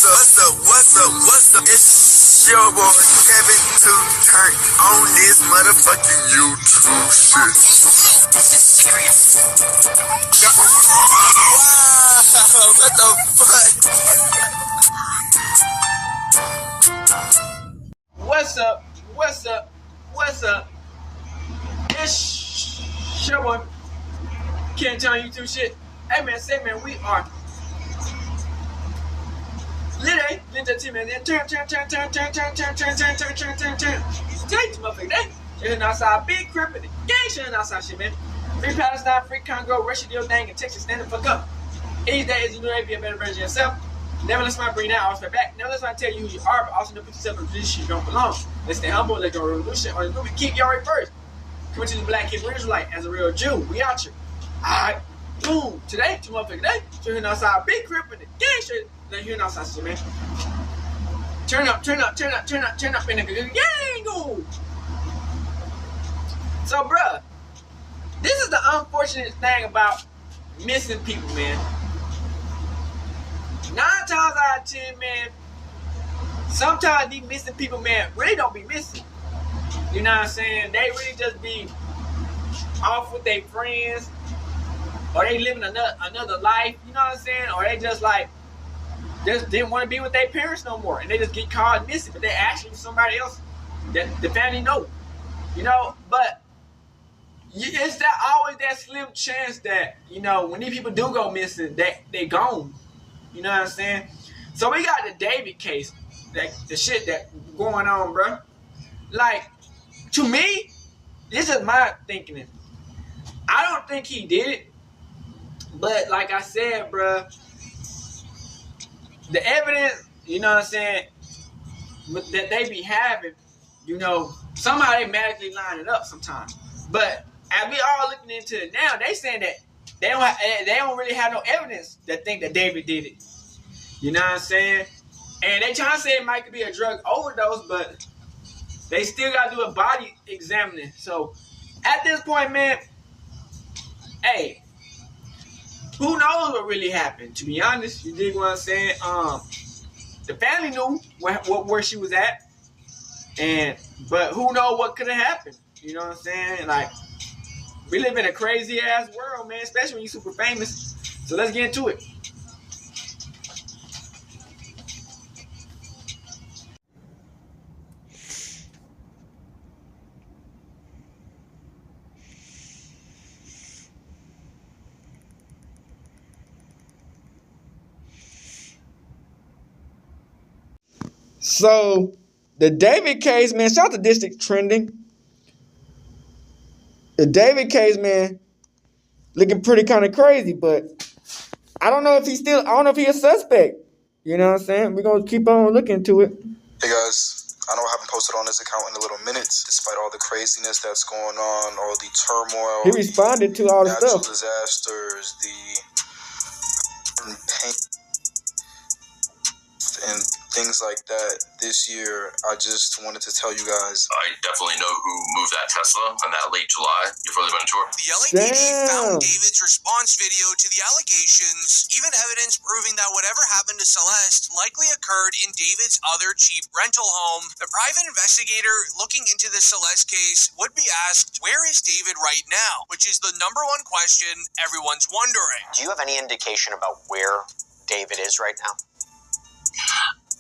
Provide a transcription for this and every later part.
What's up? It's your boy Kevin to turn on this motherfucking YouTube shit. Wow, what the fuck? What's up? It's your boy Kevin to turn on YouTube shit. Hey man, we are Rder, team, man. Turn. Take motherfucker, day. Shitting outside, big crip in the gang, shitting outside shit, man. Free Palestine, free Congo, Russia, do your thing, and Texas, stand the fuck up. Each day is you know they be a better version of yourself. Never let somebody bring that all the way back. Never let somebody tell you who you are, but also don't put yourself in a position you don't belong. Let's stay humble, let go of revolution, or we keep y'all right first. Coming to the Black Hebrew Israelite as a real Jew. We out here. Alright, boom. Today, two motherfucker day. Shitting outside, big crip in the gang, shit. Here now, shit, man. Turn up in the gang. So, bruh, this is the unfortunate thing about missing people, man. 9 times out of 10, man, sometimes these missing people, man, really don't be missing. You know what I'm saying? They really just be off with their friends, or they living another life. You know what I'm saying? Or they just like just didn't want to be with their parents no more, and they just get caught missing, but they actually somebody else that the family know, you know. But it's that always that slim chance that, you know, when these people do go missing, they gone. You know what I'm saying? So we got the David case, that the shit that going on, bro. Like, to me, this is my thinking. I don't think he did it, but like I said, bro, the evidence, you know what I'm saying, that they be having, you know, somehow they magically line it up sometimes. But as we all looking into it now, they saying that they don't really have no evidence that think that David did it. You know what I'm saying? And they trying to say it might be a drug overdose, but they still got to do a body examining. So at this point, man, hey, who knows what really happened? To be honest, you dig what I'm saying? The family knew where she was at, but who knows what could have happened? You know what I'm saying? Like, we live in a crazy ass world, man, especially when you're super famous. So let's get into it. So, the David case, man, shout out to District Trending. The David case, man, looking pretty kind of crazy, but I don't know if he's a suspect. You know what I'm saying? We're going to keep on looking into it. Hey, guys. I know I haven't posted on this account in a little minute, despite all the craziness that's going on, all the turmoil. He responded to all the natural stuff. disasters, the pain, and things like that this year. I just wanted to tell you guys. I definitely know who moved that Tesla on that late July before they went on tour. The LAPD found David's response video to the allegations, even evidence proving that whatever happened to Celeste likely occurred in David's other cheap rental home. The private investigator looking into the Celeste case would be asked, where is David right now? Which is the number one question everyone's wondering. Do you have any indication about where David is right now?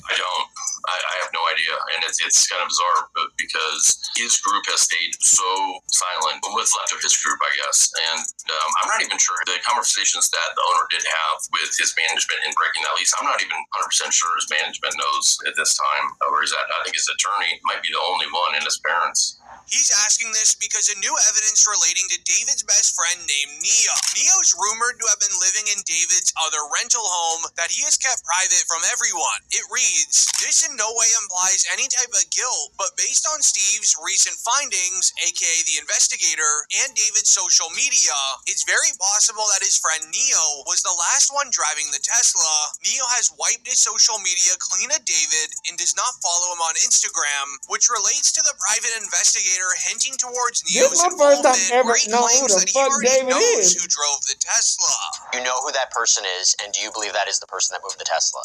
I don't. I have no idea, and it's kind of bizarre, but because his group has stayed so silent, what's left of his group, I guess, and I'm not even sure the conversations that the owner did have with his management in breaking that lease. I'm not even 100% sure his management knows at this time where he's at. I think his attorney might be the only one, and his parents. He's asking this because of new evidence relating to David's best friend named Neo. Neo's rumored to have been living in David's other rental home that he has kept private from everyone. It reads, this in no way implies any type of guilt, but based on Steve's recent findings, aka the investigator, and David's social media, it's very possible that his friend Neo was the last one driving the Tesla. Neo has wiped his social media clean of David and does not follow him on Instagram, which relates to the private investigator hinting towards Neo's involvement, where he claims that he already knows who drove the Tesla. You know who that person is, and do you believe that is the person that moved the Tesla?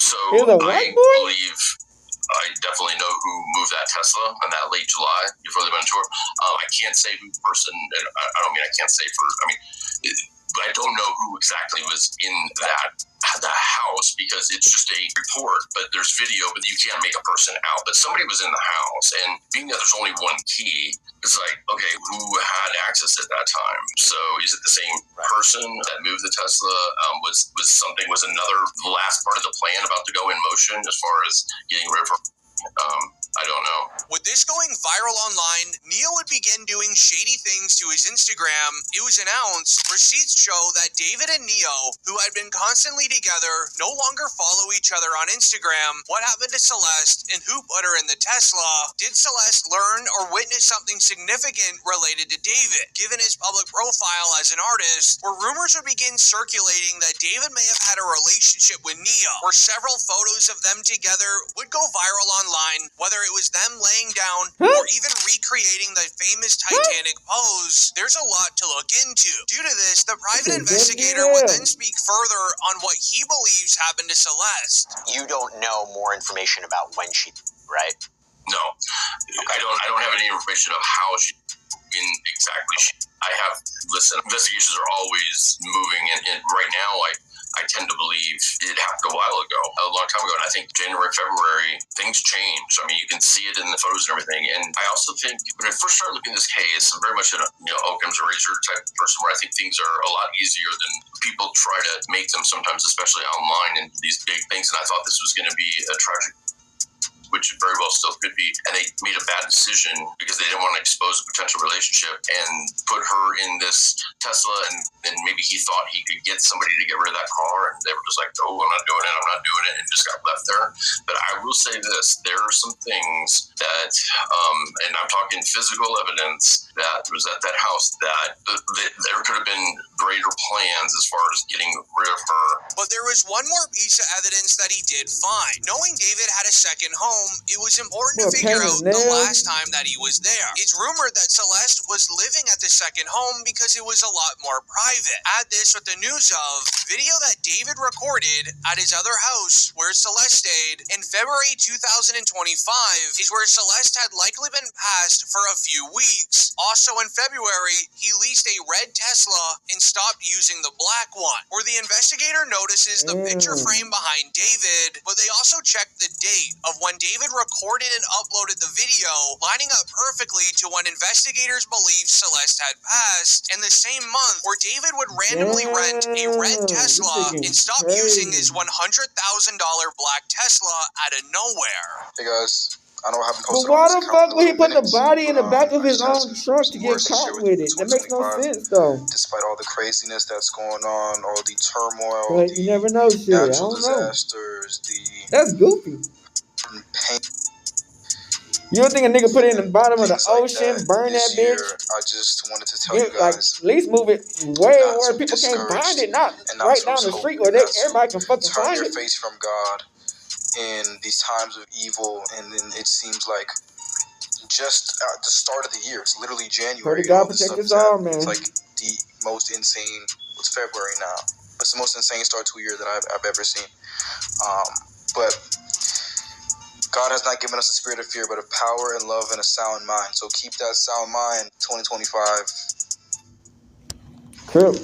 So He was a white boy? I definitely know who moved that Tesla in that late July before they went on tour. I can't say who person. I don't mean I can't say for. I mean, but I don't know who exactly was in the house because it's just a report. But there's video, but you can't make a person out. But somebody was in the house, and being that there's only one key, it's like, okay, who had access at that time? So is it the same person that moved the Tesla? Was another last part of the plan about to go in motion as far as getting rid of her? I don't know. With this going viral online, Neo would begin doing shady things to his Instagram. It was announced, receipts show that David and Neo, who had been constantly together, no longer follow each other on Instagram. What happened to Celeste and who put her in the Tesla? Did Celeste learn or witness something significant related to David? Given his public profile as an artist, where rumors would begin circulating that David may have had a relationship with Neo, where several photos of them together would go viral online, whether it was them laying down or even recreating the famous Titanic pose. There's a lot to look into. Due to this, the private investigator would then speak further on what he believes happened to Celeste. You don't know more information about when she, right? No, okay. I don't have any information of how she exactly. Investigations are always moving, and right now I tend to believe it happened a while ago, a long time ago, and I think January, February, things change. I mean, you can see it in the photos and everything, and I also think when I first started looking at this case, I'm very much a Occam's razor type of person where I think things are a lot easier than people try to make them sometimes, especially online and these big things, and I thought this was going to be a tragic, which very well still could be, and they made a bad decision because they didn't want to expose a potential relationship and put her in this Tesla, and maybe he thought he could get somebody to get rid of that car, and they were just like, oh, I'm not doing it, and just got left there. But I will say this, there are some things that, and I'm talking physical evidence that was at that house that there could have been greater plans as far as getting rid of her. But there was one more piece of evidence that he did find. Knowing David had a second home, it was important to figure out the last time that he was there. It's rumored that Celeste was living at the second home because it was a lot more private. Add this with the news of video that David recorded at his other house where Celeste stayed in February 2025 is where Celeste had likely been passed for a few weeks. Also in February, he leased a red Tesla and stopped using the black one, where the investigator notices the picture frame behind David, but they also checked the date of when David recorded and uploaded the video, lining up perfectly to when investigators believe Celeste had passed, in the same month where David would randomly rent a red Tesla and stop using his $100,000 black Tesla out of nowhere. Hey guys, I know I haven't But posted why on this the account fuck would he in put the minutes, body in the back of I his just have own some truck to get words to share caught with it? That makes no 2025. sense, though. Despite all the craziness that's going on, all the turmoil, But you never know shit. I natural don't know. disasters, the That's goofy. pain, You don't think a nigga put it in the bottom of the things like ocean, that. burn This that year, bitch? I just wanted to tell you Like, guys, at least move it way not where to be people can't find discouraged it, not and not right to down lose the hope, street where not to everybody can fucking turn find your it. face from God in these times of evil, and then it seems like just at the start of the year, it's literally January. Pray to God all this protect stuff us is all, happening. man. It's like the most insane. It's February now, but it's the most insane start to a year that I've ever seen. But God has not given us a spirit of fear, but of power and love and a sound mind. So keep that sound mind, 2025. True.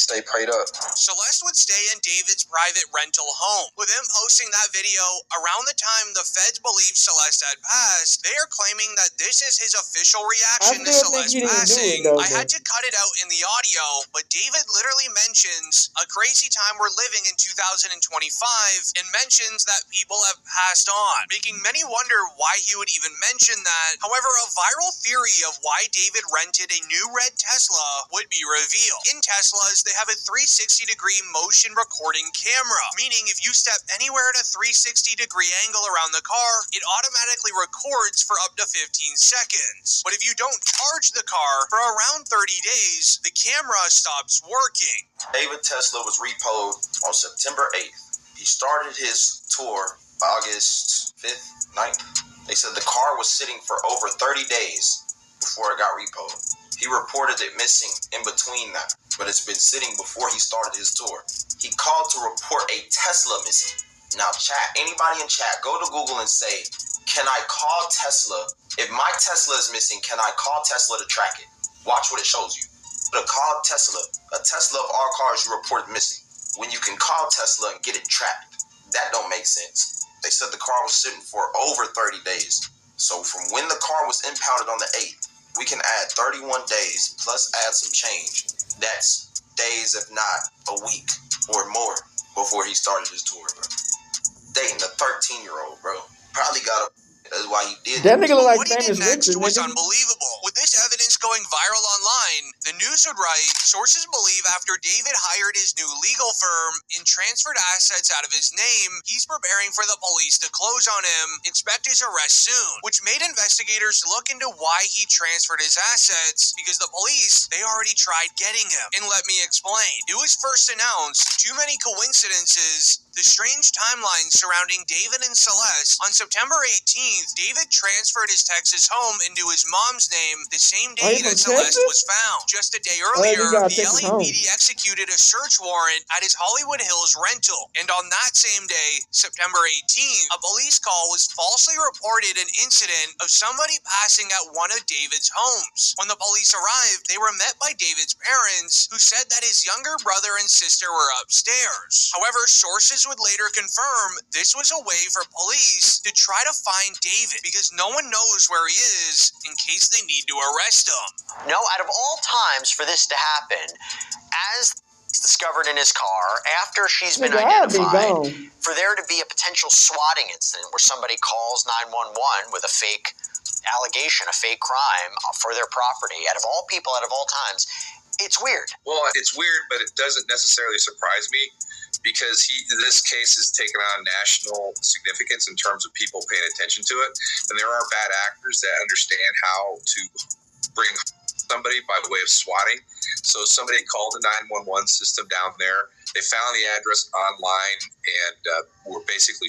Stay prayed up. Celeste would stay in David's private rental home. With him posting that video around the time the feds believe Celeste had passed, they are claiming that this is his official reaction to Celeste passing. I had to cut it out in the audio, but David literally mentions a crazy time we're living in 2025 and mentions that people have passed on, making many wonder why he would even mention that. However, a viral theory of why David rented a new red Tesla would be revealed. In Teslas, they have a 360-degree motion recording camera, meaning if you step anywhere at a 360-degree angle around the car, it automatically records for up to 15 seconds. But if you don't charge the car for around 30 days, the camera stops working. David Tesla was repoed on September 8th. He started his tour August 5th, 9th. They said the car was sitting for over 30 days before it got repoed. He reported it missing in between that, but it's been sitting before he started his tour. He called to report a Tesla missing. Now, chat, anybody in chat, go to Google and say, can I call Tesla? If my Tesla is missing, can I call Tesla to track it? Watch what it shows you. To call Tesla, a Tesla of all cars you reported missing. When you can call Tesla and get it tracked, that don't make sense. They said the car was sitting for over 30 days. So from when the car was impounded on the 8th, we can add 31 days plus add some change. That's days, if not a week or more, before he started his tour, bro. Dating a 13-year-old, bro. Probably got a... That's why he did That nigga look like what he did famous next Richard, was nigga. unbelievable. With this evidence going viral online, the news would write, sources believe after David hired his new legal firm and transferred assets out of his name, he's preparing for the police to close on him, expect his arrest soon, which made investigators look into why he transferred his assets, because the police, they already tried getting him. And let me explain. It was first announced, too many coincidences, the strange timeline surrounding David and Celeste. On September 18th, David transferred his Texas home into his mom's name the same day that Celeste was found. Just a day earlier, the LAPD executed a search warrant at his Hollywood Hills rental. And on that same day, September 18th, a police call was falsely reported an incident of somebody passing at one of David's homes. When the police arrived, they were met by David's parents, who said that his younger brother and sister were upstairs. However, sources would later confirm this was a way for police to try to find David, because no one knows where he is in case they need to arrest him. No, out of all times for this to happen, as he's discovered in his car, after she's been identified, for there to be a potential swatting incident where somebody calls 911 with a fake allegation, a fake crime for their property, out of all people, out of all times, it's weird. Well, it's weird, but it doesn't necessarily surprise me, because this case has taken on national significance in terms of people paying attention to it. And there are bad actors that understand how to bring somebody by way of swatting. So somebody called the 911 system down there. They found the address online and were basically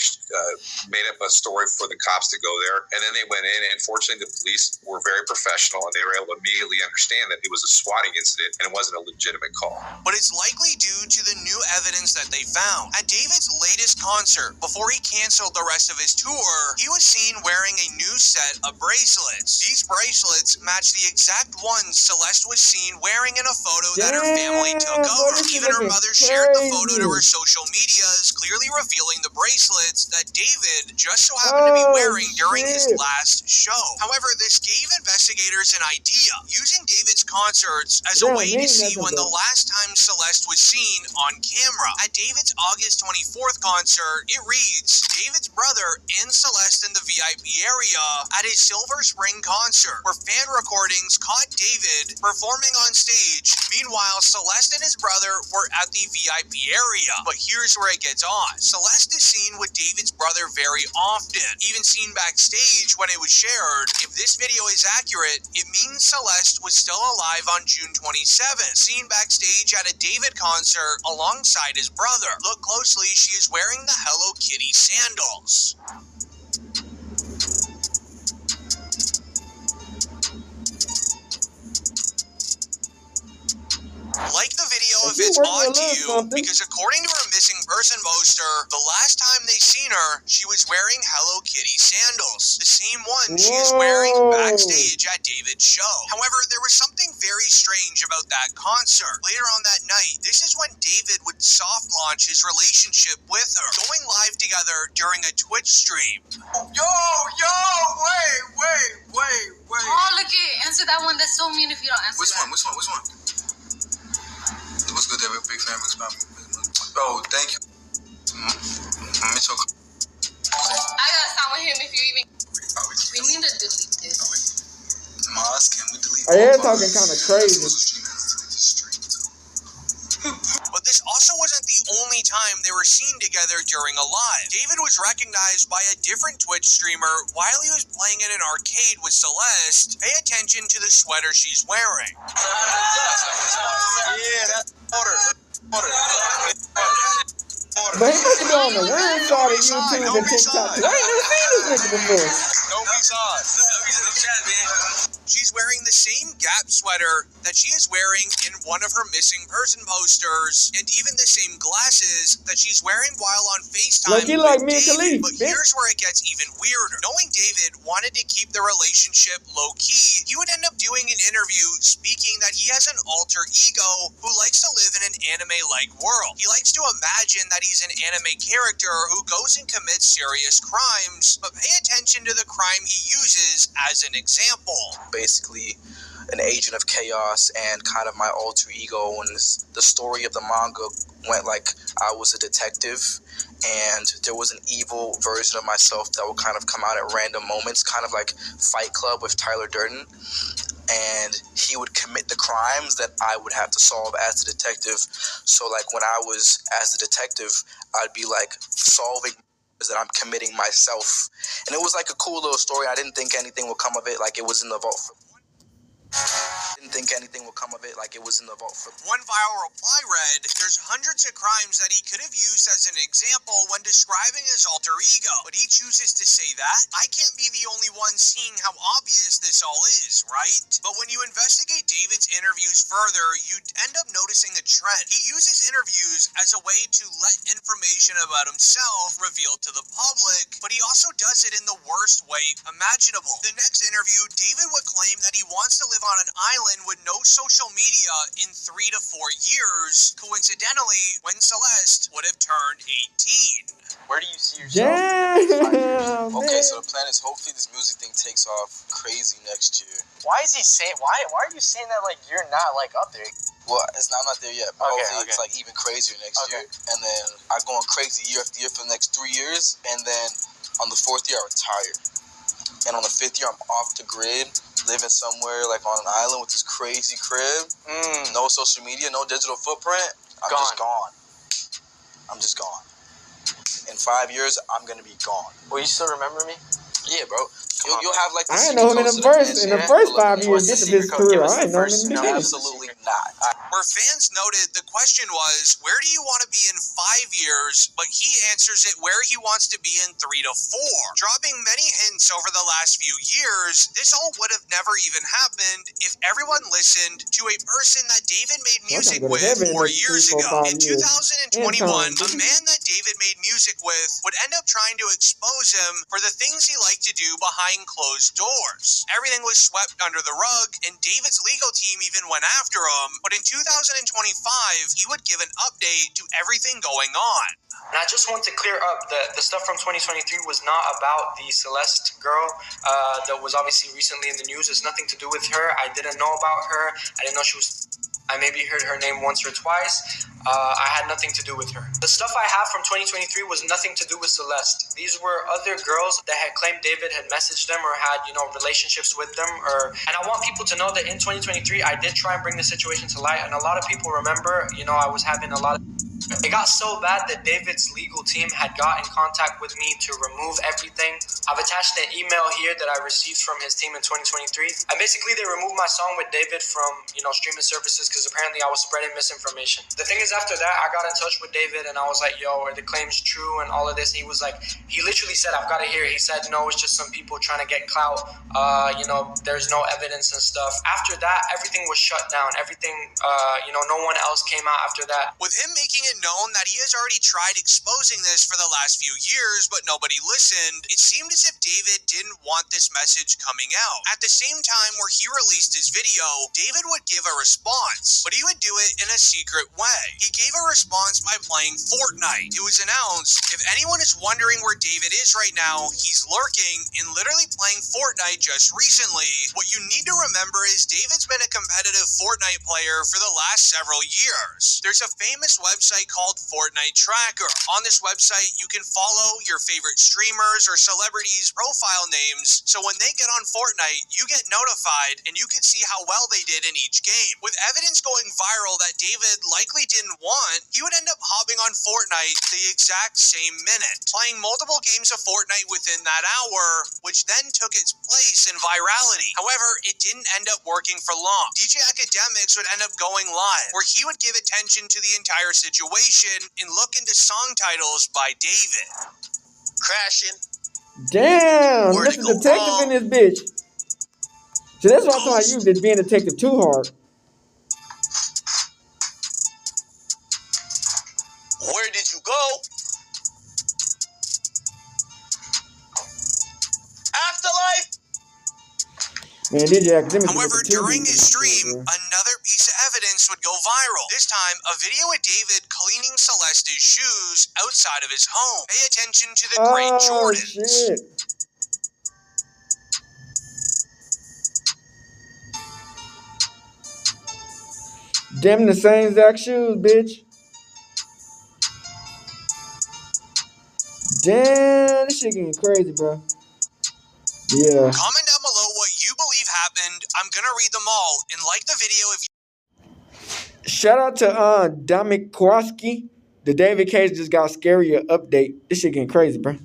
made up a story for the cops to go there. And then they went in, and fortunately the police were very professional, and they were able to immediately understand that it was a swatting incident and it wasn't a legitimate call. But it's likely due to the new evidence that they found. At David's latest concert, before he canceled the rest of his tour, he was seen wearing a new set of bracelets. These bracelets match the exact ones Celeste was seen wearing in a photo that her family took over. Even her mother shared the photo to her social medias, clearly revealing the bracelets that David just so happened to be wearing during his last show. However, this gave investigators an idea, using David's concerts as a way to see when the last time Celeste was seen on camera. At David's August 24th concert, it reads, David's brother and Celeste in the VIP area at his Silver Spring concert, where fan recordings caught David performing on stage. Meanwhile, Celeste and his brother were at the VIP area. But here's where it gets on. Celeste is seen with David's brother very often, even seen backstage when it was shared. If this video is accurate, it means Celeste was still alive on June 27th, seen backstage at a David concert alongside his brother. Look closely, she is wearing the Hello Kitty sandals. Like the video if it's odd to you, because according to her missing person poster, the last time they seen her, she was wearing Hello Kitty sandals, the same one she is wearing backstage at David's show. However, there was something very strange about that concert. Later on that night, this is when David would soft launch his relationship with her, going live together during a Twitch stream. Wait. Oh, look it. Answer that one. That's so mean if you don't answer Which one? What's good, David? Big fan, big spam. Oh, thank you. Mitchell. I gotta stop with him if you even. We need to delete this. Mars, can we delete? They're talking kind of crazy. But this also wasn't the only time they were seen together during a live. David was recognized by a different Twitch streamer while he was playing in an arcade with Celeste. Pay attention to the sweater she's wearing. Yeah, that's order. But he must be on the weird side of YouTube and TikTok. I ain't never seen this nigga before. She's wearing the the same Gap sweater that she is wearing in one of her missing person posters, and even the same glasses that she's wearing while on FaceTime with like me and David. Khalif, But here's where it gets even weirder. Knowing David wanted to keep the relationship low-key, he would end up doing an interview speaking that he has an alter ego who likes to live in an anime-like world. He likes to imagine that he's an anime character who goes and commits serious crimes, but pay attention to the crime he uses as an example. Basically, an agent of chaos and kind of my alter ego, and the story of the manga went like I was a detective and there was an evil version of myself that would kind of come out at random moments, kind of like Fight Club with Tyler Durden, and he would commit the crimes that I would have to solve as a detective. So like when I was as a detective, I'd be like solving that I'm committing myself, and it was like a cool little story. I didn't think anything would come of it, like it was in the vault for One viral reply read, "There's hundreds of crimes that he could have used as an example when describing his alter ego, but he chooses to say that. I can't be the only one seeing how obvious this all is, right?" But when you investigate David's interviews further, you end up noticing a trend. He uses interviews as a way to let information about himself reveal to the public, but he also does it in the worst way imaginable. The next interview, David would claim that he wants to live on an island with no social media in 3 to 4 years, coincidentally when Celeste would have turned 18. Where do you see yourself in the next 5 years? Okay, so the plan is hopefully this music thing takes off crazy next year. Why is he saying? Why are you saying that like you're not like up there? Well, I'm not there yet, but hopefully it's like even crazier next year. And then I'm going crazy year after year for the next 3 years, and then on the 4th year I retire. And on the 5th year I'm off the grid, living somewhere like on an island with this crazy crib, no social media, no digital footprint. I'm just gone. In 5 years, I'm gonna be gone. Will you still remember me? Yeah, bro. You'll have like the I know him in the first 5 years of his career. I know him in the beginning. Absolutely not. Where fans noted the question was, where do you want to be in 5 years? But he answers it where he wants to be in 3 to 4. Dropping many hints over the last few years, this all would have never even happened if everyone listened to a person that David made music with 4 years ago. In 2021, a man that David made music with would end up trying to expose him for the things he liked to do behind closed doors. Everything was swept under the rug, and David's legal team even went after him, but in 2025, he would give an update to everything going on. And I just want to clear up the stuff from 2023 was not about the Celeste girl that was obviously recently in the news. It's nothing to do with her. I didn't know about her. I didn't know she was... I maybe heard her name once or twice. I had nothing to do with her. The stuff I have from 2023 was nothing to do with Celeste. These were other girls that had claimed David had messaged them or had, relationships with them. And I want people to know that in 2023, I did try and bring the situation to light. And a lot of people remember, I was having a lot of... It got so bad that David's legal team had got in contact with me to remove everything. I've attached an email here that I received from his team in 2023. And basically they removed my song with David from, streaming services because apparently I was spreading misinformation. The thing is, after that, I got in touch with David and I was like, yo, are the claims true and all of this? He was like, he literally said, I've got to hear it. He said, no, it's just some people trying to get clout. There's no evidence and stuff. After that, everything was shut down. Everything, no one else came out after that. With him making it known that he has already tried exposing this for the last few years, but nobody listened, it seemed as if David didn't want this message coming out. At the same time where he released his video, David would give a response, but he would do it in a secret way. He gave a response by playing Fortnite. It was announced, if anyone is wondering where David is right now, he's lurking and literally playing Fortnite just recently. What you need to remember is David's been a competitive Fortnite player for the last several years. There's a famous website called Fortnite Tracker. On this website, you can follow your favorite streamers or celebrities' profile names, so when they get on Fortnite, you get notified and you can see how well they did in each game. With evidence going viral that David likely didn't want, he would end up hopping on Fortnite the exact same minute, playing multiple games of Fortnite within that hour, which then took its place in virality. However, it didn't end up working for long. DJ Academics would end up going live, where he would give attention to the entire situation and look into song titles by David. Crashing. Damn, Mr. Detective in this bitch. So that's why I'm talking about you just being a detective too hard. Where did you go? Afterlife? Man, DJ Academic. However, during his stream, another piece of evidence would go viral. This time, a video of David cleaning Celeste's shoes outside of his home. Pay attention to the gray Jordans. Shit. Them the same exact shoes, bitch. Damn, this shit getting crazy, bro. Yeah. Comment down below what you believe happened. I'm gonna read them all and like the video if you... Shout out to Dominic Kowalski. The David case just got scarier update. This shit getting crazy, bro.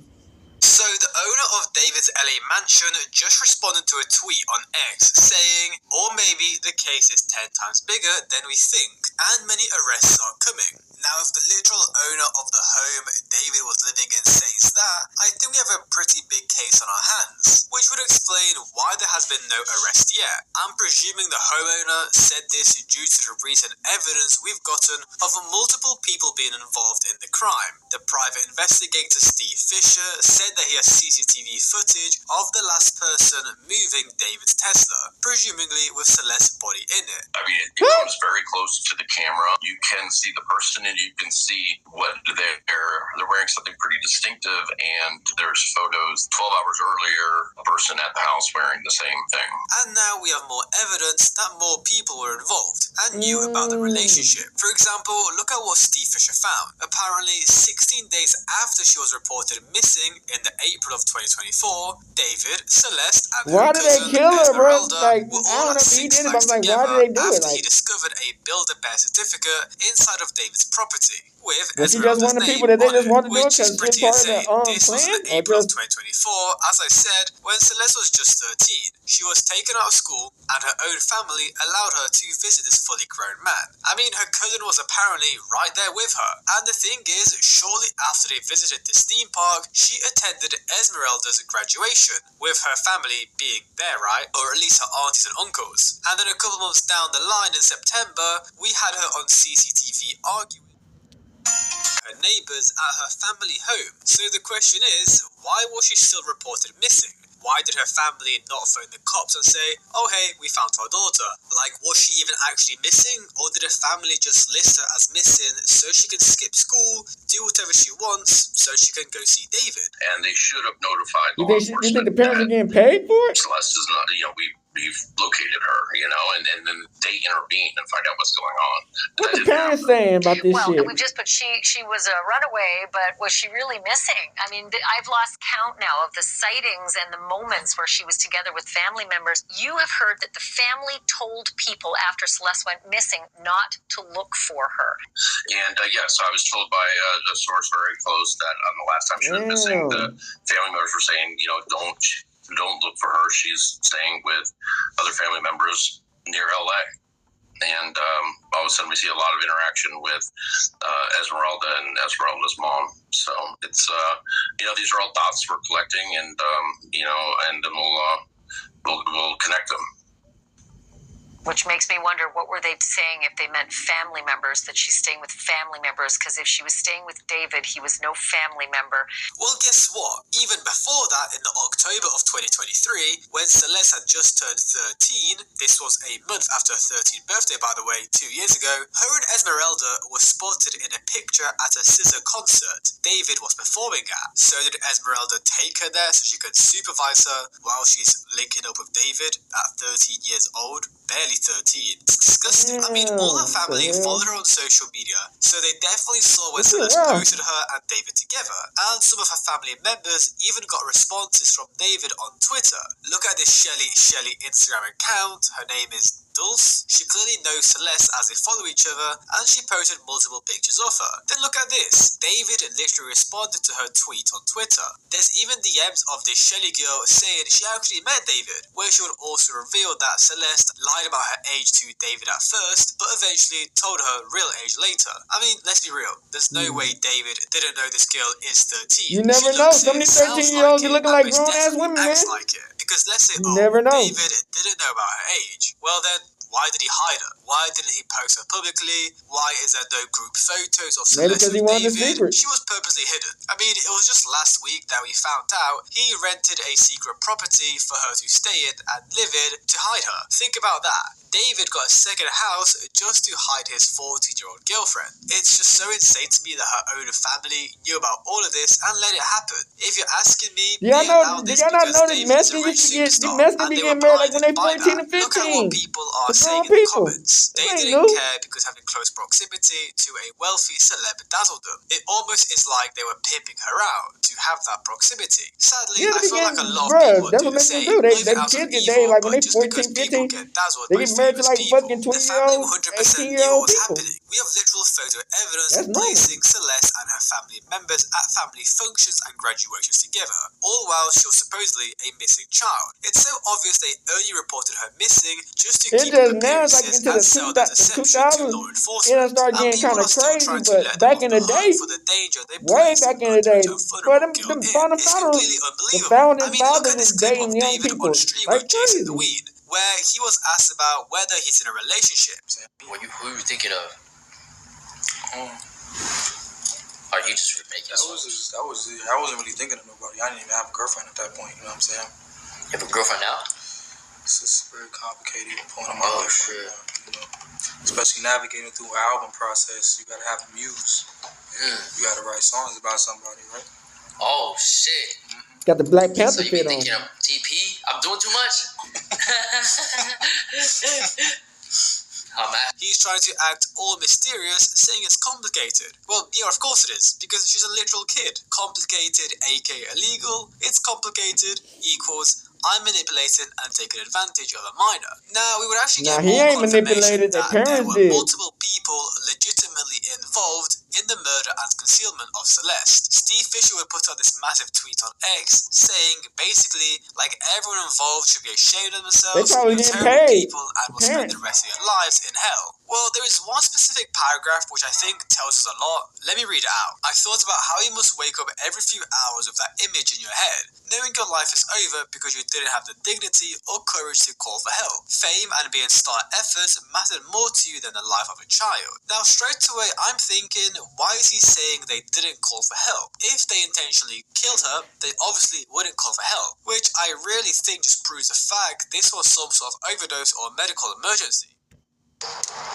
So the owner of David's LA mansion just responded to a tweet on X saying, or maybe the case is 10 times bigger than we think and many arrests are coming. Now if the literal owner of the home David was living in says that, I think we have a pretty big case on our hands, which would explain why there has been no arrest yet. I'm presuming the homeowner said this due to the recent evidence we've gotten of multiple people being involved in the crime. The private investigator Steve Fisher said that he has CCTV footage of the last person moving David's Tesla, presumably with Celeste's body in it. I mean, it comes very close to the camera. You can see the person and you can see what they're wearing something pretty distinctive, and there's photos 12 hours earlier, a person at the house wearing the same thing. And now we have more evidence that more people were involved and knew about the relationship. For example, look at what Steve Fisher found. Apparently, 16 days after she was reported missing in the April of 2024, David, Celeste, and her cousin Esmeralda were all at Six Flags together after he discovered a Build-A-Bear certificate inside of David's property with Esmeralda's name on it, which is pretty insane. This was in April of 2024, as I said, when Celeste was just 13. She was taken out of school and her own family allowed her to visit this fully grown man. I mean, her cousin was apparently right there with her. And the thing is, shortly after they visited this theme park, she attended Esmeralda's graduation, with her family being there, right? Or at least her aunties and uncles. And then a couple months down the line in September, we had her on CCTV arguing her neighbors at her family home. So the question is, why was she still reported missing? Why did her family not phone the cops and say, oh hey, we found our daughter? Like, was she even actually missing? Or did her family just list her as missing so she can skip school, do whatever she wants, so she can go see David? And they should have notified law enforcement. You think the parents are getting paid for it? Celeste is not, we've located her, and then they intervene and find out what's going on. What the parents saying about this shit? Well, we just put she was a runaway, but was she really missing? I mean, I've lost count now of the sightings and the moments where she was together with family members. You have heard that the family told people after Celeste went missing not to look for her. And yes, I was told by a source very close that on the last time she was missing, the family members were saying, don't look for her. She's staying with other family members near LA. And all of a sudden we see a lot of interaction with Esmeralda and Esmeralda's mom. So it's, these are all dots we're collecting, and, and then we'll connect them. Which makes me wonder, what were they saying if they meant family members, that she's staying with family members? Because if she was staying with David, he was no family member. Well, guess what? Even before that, in October of 2023, when Celeste had just turned 13, this was a month after her 13th birthday, by the way, 2 years ago, her and Esmeralda were spotted in a picture at a SZA concert David was performing at. So did Esmeralda take her there so she could supervise her while she's linking up with David at 13 years old? Barely 13. It's disgusting. I mean, all her family followed her on social media, so they definitely saw when Celeste posted her and David together. And some of her family members even got responses from David on Twitter. Look at this Shelly Instagram account. Her name is handles. She clearly knows Celeste as they follow each other, and she posted multiple pictures of her. Then look at this. David literally responded to her tweet on Twitter. There's even DMs of this Shelly girl saying she actually met David, where she would also reveal that Celeste lied about her age to David at first, but eventually told her real age later. I mean, let's be real. There's no way David didn't know this girl is 13. You never know. Some of these 13-year-olds be looking like grown-ass women, man. Like it. Because let's say, never know. David didn't know about her age. Well then, why did he hide her? Why didn't he post her publicly? Why is there no group photos of Celeste and David? She was purposely hidden. I mean, it was just last week that we found out he rented a secret property for her to stay in and live in to hide her. Think about that. David got a second house just to hide his 14-year-old girlfriend. It's just so insane to me that her own family knew about all of this and let it happen. If you're asking me, do y'all not know that Mexicans used to get married like when they 14 and 15? Look at what people are saying in the comments. They didn't care because having close proximity to a wealthy celeb dazzled them. It almost is like they were pimping her out to have that proximity. Sadly, I feel like a lot of people do the same. They kids get dated like when they 14, 15. They get married to like fucking 20-year-old, 18-year-old people. We have literal photo evidence placing Celeste and her family members at family functions and graduations together, all while she was supposedly a missing child. It's so obvious they only reported her missing just to keep up appearances and sell the deception to law enforcement. It started getting kind of crazy, but back in the day, way back in the day, but them founding fathers was dating young people like crazy. Where he was asked about whether he's in a relationship. Who are you thinking of? Are you just making songs? I wasn't really thinking of nobody. I didn't even have a girlfriend at that point. You know what I'm saying? You have a girlfriend now? It's just very complicated point of my life. Sure. You know, especially navigating through an album process, you gotta have a muse. You gotta write songs about somebody, right? Oh shit. Got the Black Panther fit on. TP? I'm doing too much? He's trying to act all mysterious, saying it's complicated. Well, yeah, of course it is, because she's a literal kid. Complicated, aka illegal. It's complicated equals I'm manipulating and taking advantage of a minor. Now, we would actually get more confirmation that there were multiple people legitimately involved in the murder and concealment of Celeste. Steve Fisher would put out this massive tweet on X saying, basically, like everyone involved should be ashamed of themselves, you're terrible people, and will spend the rest of your lives in hell. Well, there is one specific paragraph which I think tells us a lot. Let me read it out. I thought about how you must wake up every few hours with that image in your head, knowing your life is over because you didn't have the dignity or courage to call for help. Fame and being star efforts mattered more to you than the life of a child. Now, straight away, I'm thinking, why is he saying they didn't call for help? If they intentionally killed her, they obviously wouldn't call for help, which I really think just proves the fact this was some sort of overdose or medical emergency.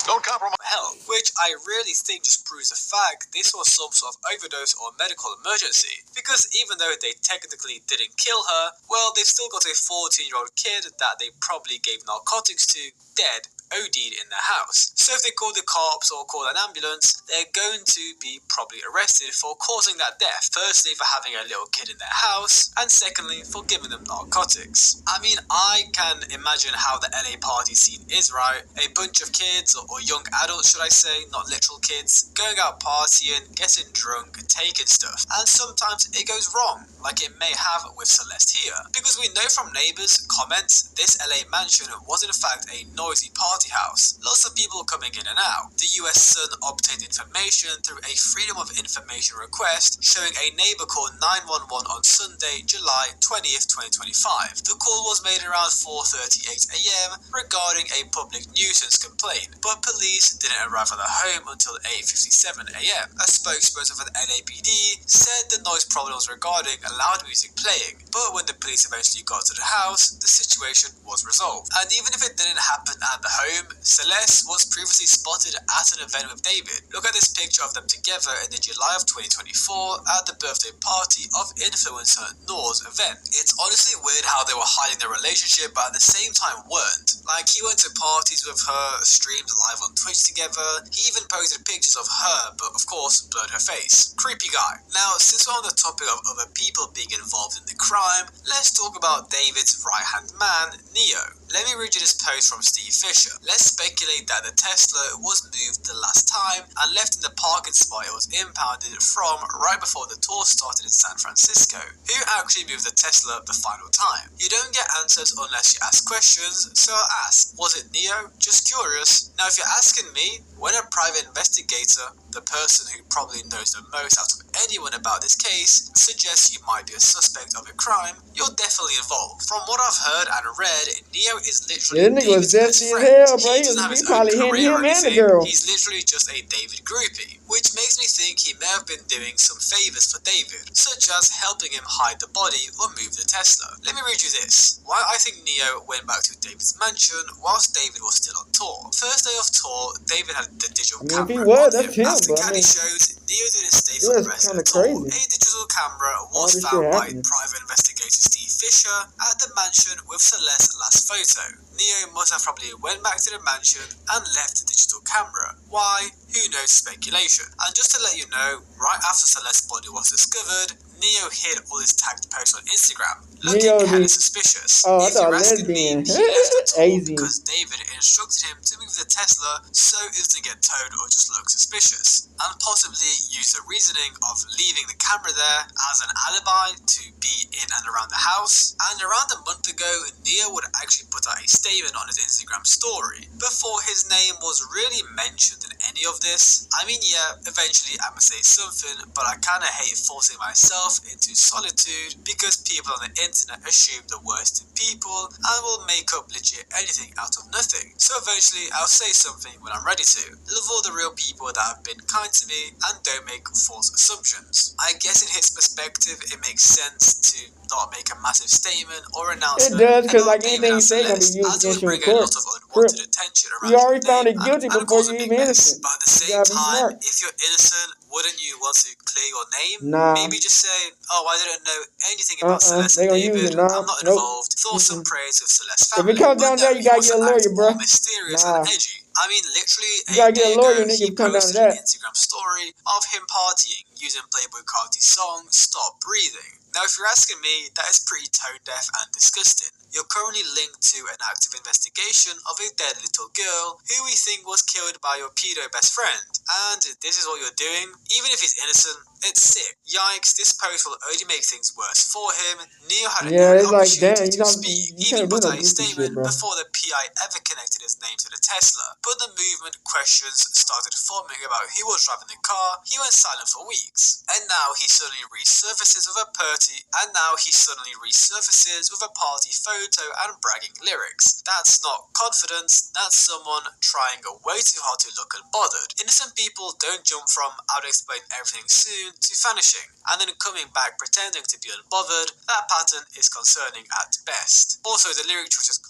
Don't compromise help, which I really think just proves the fact this was some sort of overdose or medical emergency. Because even though they technically didn't kill her, well, they've still got a 14-year-old kid that they probably gave narcotics to, dead, OD'd in their house. So if they call the cops or call an ambulance, they're going to be probably arrested for causing that death. Firstly, for having a little kid in their house, and secondly, for giving them narcotics. I mean, I can imagine how the LA party scene is, right? A bunch of kids, or young adults, should I say, not literal kids, going out partying, getting drunk, taking stuff. And sometimes it goes wrong, like it may have with Celeste here. Because we know from neighbors' comments, this LA mansion was in fact a noisy party house. Lots of people coming in and out. The US Sun obtained information through a Freedom of Information request showing a neighbor called 911 on Sunday, July 20th, 2025. The call was made around 4:38 a.m. regarding a public nuisance complaint, but police didn't arrive at the home until 8:57 a.m. A spokesperson for the LAPD said the noise problem was regarding loud music playing, but when the police eventually got to the house, the situation was resolved. And even if it didn't happen at the home, Celeste was previously spotted at an event with David. Look at this picture of them together in the July of 2024 at the birthday party of influencer Noor's event. It's honestly weird how they were hiding their relationship but at the same time weren't. Like, he went to parties with her, streamed live on Twitch together, he even posted pictures of her but of course blurred her face. Creepy guy. Now, since we're on the topic of other people being involved in the crime, let's talk about David's right-hand man, Neo. Let me read you this post from Steve Fisher. Let's speculate that the Tesla was moved the last time and left in the parking spot it was impounded from right before the tour started in San Francisco. Who actually moved the Tesla the final time? You don't get answers unless you ask questions, so I'll ask, was it Neo? Just curious. Now if you're asking me, when a private investigator, the person who probably knows the most out of anyone about this case, suggests you might be a suspect of a crime, you're definitely involved. From what I've heard and read, Neo is literally David's best friend. He doesn't have his own career or anything. He's literally just a David groupie, which makes me think he may have been doing some favors for David, such as helping him hide the body or move the Tesla. Let me read you this. Why I think Neo went back to David's mansion whilst David was still on tour. First day of tour, David had the digital camera on him. As the caddy shows, Neo didn't stay for the rest of the tour. A digital camera was found by private investigator Steve Fisher at the mansion with Celeste's last photo. Neo must have probably went back to the mansion and left the digital camera. Why? Who knows? Speculation. And just to let you know, right after Celeste's body was discovered, Neo hid all his tagged posts on Instagram, looking hella suspicious. If you're asking me, he left the tour because David instructed him to move the Tesla so it doesn't get towed or just look suspicious, and possibly use the reasoning of leaving the camera there as an alibi to be in and around the house. And around a month ago, Neo would actually put out a statement on his Instagram story before his name was really mentioned in any of this. I mean, yeah, eventually I'ma say something, but I kinda hate forcing myself into solitude because people on the internet assume the worst in people and will make up legit anything out of nothing. So eventually I'll say something when I'm ready to. Love all the real people that have been kind to me and don't make false assumptions. I guess in his perspective it makes sense to not make a massive statement or announcement. It does, because like anything you say can be used against you in court. You already found it guilty before you even innocent. But at the same time, if you're innocent, wouldn't you want to clear your name? Nah. Maybe just say, oh, I didn't know anything about Celeste and David. I'm not involved. Thoughts and prayers with Celeste's family. If it comes down to that, you gotta get a lawyer, bro. Mysterious and edgy. I mean, literally, you gotta get a lawyer, nigga, if it comes down to that. An Instagram story of him partying using Playboy Carti's song "Stop Breathing." Now, if you're asking me, that is pretty tone-deaf and disgusting. You're currently linked to an active investigation of a dead little girl who we think was killed by your pedo best friend. And this is what you're doing? Even if he's innocent, it's sick. Yikes, this post will only make things worse for him. Neo had an opportunity to speak, even put out a statement before the PI ever connected his name to the Tesla. But the movement questions started forming about who was driving the car. He went silent for weeks. And now he suddenly resurfaces with a party photo and bragging lyrics. That's not confidence, that's someone trying way too hard to look unbothered. Innocent people don't jump from "I'll explain everything soon" to vanishing, and then coming back pretending to be unbothered. That pattern is concerning at best. Also, the lyric choices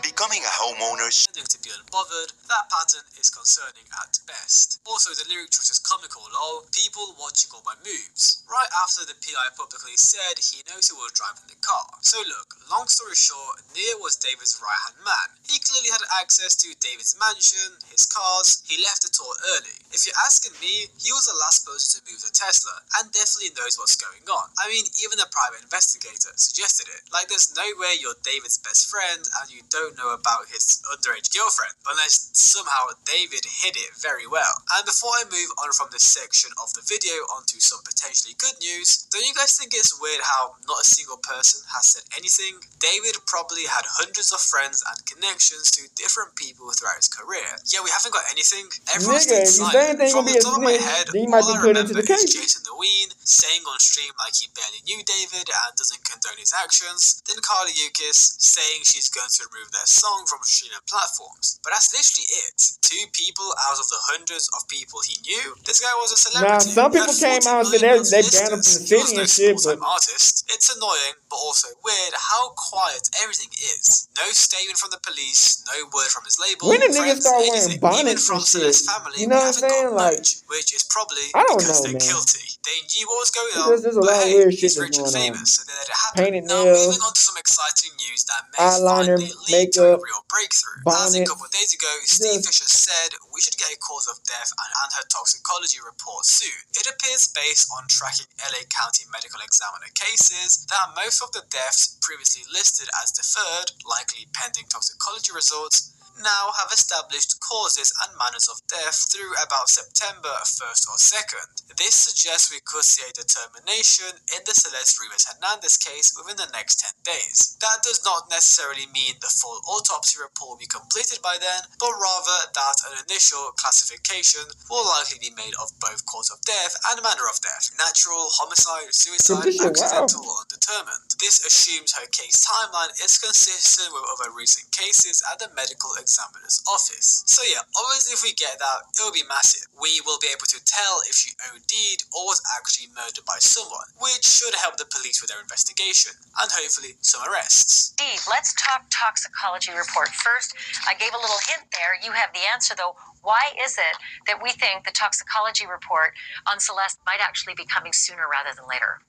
becoming a homeowner. To be unbothered, that pattern is concerning at best. Also, the lyric choice is comical, lol. People watching all my moves. Right after the PI publicly said he knows who was driving the car. So look, long story short, Neo was David's right-hand man. He clearly had access to David's mansion, his cars. He left the tour early. If you're asking me, he was the last person to move the Tesla and definitely knows what's going on. I mean, even a private investigator suggested it. Like, there's no way you're David's best friend and you don't know about his underage girlfriend, unless somehow David hid it very well. And before I move on from this section of the video onto some potentially good news, don't you guys think it's weird how not a single person has said anything? David probably had hundreds of friends and connections to different people throughout his career. Yeah, we haven't got anything. Everyone's been silent. From the top of my head, all I remember is Jason the Ween saying on stream like he barely knew David and doesn't condone his actions. Then Carly Yukis saying she's going to remove their song from streaming platforms. But that's literally it. 2 people out of the hundreds of people he knew. This guy was a celebrity. Now, some people came out and said they banned him from the city and shit, but artist. It's annoying, but also weird how quiet everything is. No statement from the police, no word from his label. When did niggas start wearing bonnets and shit? Family, you know what I'm saying? Like, which is probably because they're guilty. They knew what was going on. There's a lot of weird shit that's going on. So they let it happen. Painted now, nails, moving on to some exciting news that may eyeliner, finally lead to a makeup, real breakthrough. bonnets. As a couple of days ago, Steve Fisher said we should get a cause of death and her toxicology report soon. It appears based on tracking LA County medical examiner cases that most both of the deaths previously listed as deferred, likely pending toxicology results, now have established causes and manners of death through about September 1st or 2nd. This suggests we could see a determination in the Celeste Rivas Hernandez case within the next 10 days. That does not necessarily mean the full autopsy report will be completed by then, but rather that an initial classification will likely be made of both cause of death and manner of death: natural, homicide, suicide, accidental, or undetermined. This assumes her case timeline is consistent with other recent cases at the medical examiner's office. So yeah, obviously if we get that, it will be massive. We will be able to tell if she OD'd or was actually murdered by someone, which should help the police with their investigation, and hopefully some arrests. Steve, let's talk toxicology report first. I gave a little hint there. You have the answer though. Why is it that we think the toxicology report on Celeste might actually be coming sooner rather than later?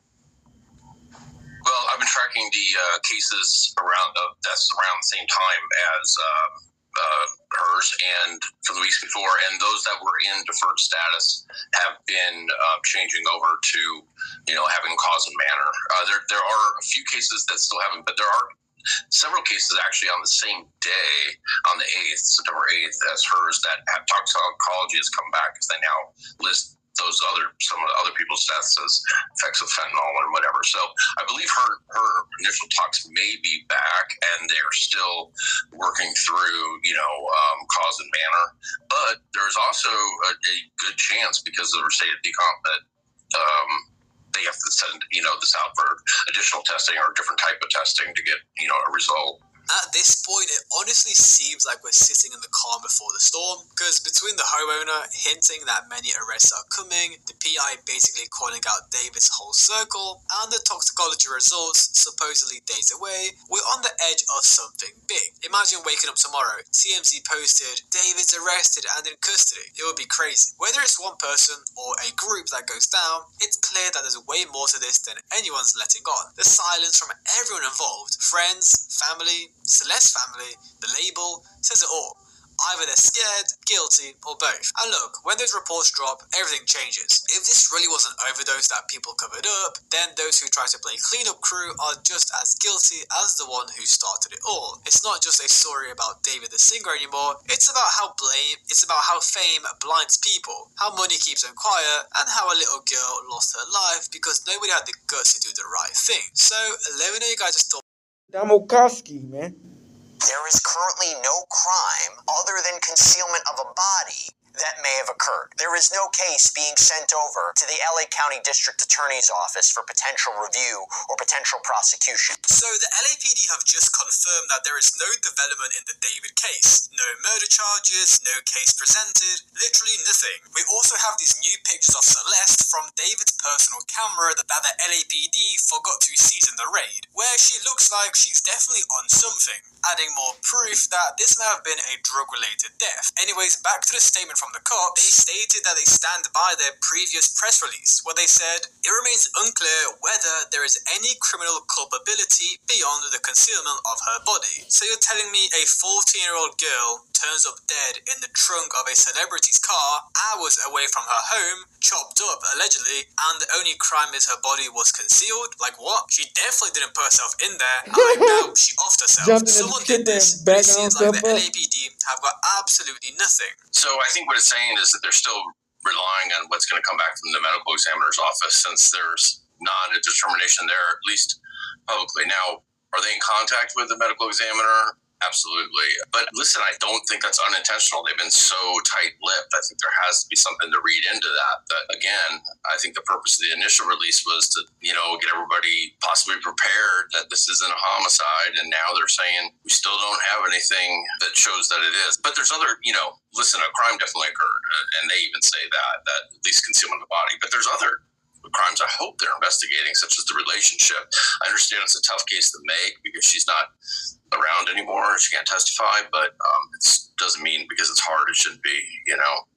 Well, I've been tracking the cases around the deaths around the same time as hers and from the weeks before, and those that were in deferred status have been changing over to, having cause and manner. There are a few cases that still haven't, but there are several cases actually on the same day, on the 8th, September 8th, as hers, that have toxicology has come back because they now list some of the other people's deaths as effects of fentanyl or whatever. So I believe her initial tox may be back, and they're still working through, cause and manner. But there's also a good chance, because of her state of decomp, that they have to send, this out for additional testing or different type of testing to get, a result. At this point, it honestly seems like we're sitting in the calm before the storm, because between the homeowner hinting that many arrests are coming, the PI basically calling out David's whole circle, and the toxicology results supposedly days away, we're on the edge of something big. Imagine waking up tomorrow, TMZ posted, David's arrested and in custody. It would be crazy. Whether it's one person or a group that goes down, it's clear that there's way more to this than anyone's letting on. The silence from everyone involved, friends, family, Celeste family, the label, says it all. Either they're scared, guilty, or both. And look, when those reports drop, everything changes. If this really was an overdose that people covered up, then those who try to play cleanup crew are just as guilty as the one who started it all. It's not just a story about David the singer anymore, it's about how fame blinds people, how money keeps them quiet, and how a little girl lost her life because nobody had the guts to do the right thing. So, let me know you guys' thoughts. Damokoski, man. There is currently no crime other than concealment of a body that may have occurred. There is no case being sent over to the LA County District Attorney's Office for potential review or potential prosecution. So the LAPD have just confirmed that there is no development in the David case. No murder charges, no case presented, literally nothing. We also have these new pictures of Celeste from David's personal camera that the LAPD forgot to seize in the raid, where she looks like she's definitely on something, adding more proof that this may have been a drug-related death. Anyways, back to the statement from the cop. They stated that they stand by their previous press release, where they said, it remains unclear whether there is any criminal culpability beyond the concealment of her body. So you're telling me a 14-year-old girl turns up dead in the trunk of a celebrity's car, hours away from her home, chopped up allegedly, and the only crime is her body was concealed? Like what? She definitely didn't put herself in there, and I doubt she offed herself. Someone did this, but it seems like the LAPD have got absolutely nothing. So I think what it's saying is that they're still relying on what's going to come back from the medical examiner's office, since there's not a determination there, at least publicly. Now, are they in contact with the medical examiner? Absolutely. But listen, I don't think that's unintentional. They've been so tight-lipped. I think there has to be something to read into that. But again, I think the purpose of the initial release was to, get everybody possibly prepared that this isn't a homicide. And now they're saying we still don't have anything that shows that it is. But there's other, listen, a crime definitely occurred. And they even say that at least concealment of the body. But there's other crimes I hope they're investigating, such as the relationship. I understand it's a tough case to make because she's not around anymore, she can't testify, but it doesn't mean because it's hard it shouldn't be,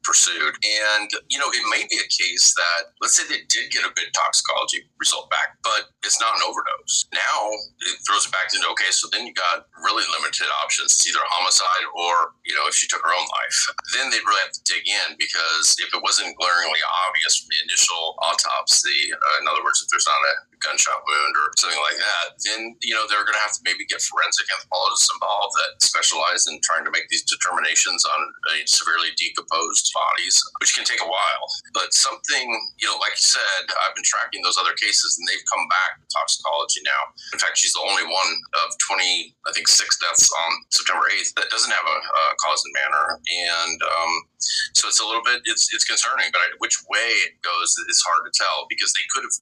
pursued. And, it may be a case that, let's say they did get a good toxicology result back, but it's not an overdose. Now it throws it back into, okay, so then you got really limited options. It's either a homicide or, if she took her own life. Then they'd really have to dig in, because if it wasn't glaringly obvious from the initial autopsy, in other words, if there's not a gunshot wound or something like that, then, they're going to have to maybe get forensic anthropologists involved that specialize in trying to make these determinations on severely decomposed bodies, which can take a while. But something, like you said, I've been tracking those other cases, and they've come back to toxicology now. In fact, she's the only one of 6 deaths on September 8th that doesn't have a cause and manner. And so it's a little bit, it's concerning, but which way it goes is hard to tell, because they could have,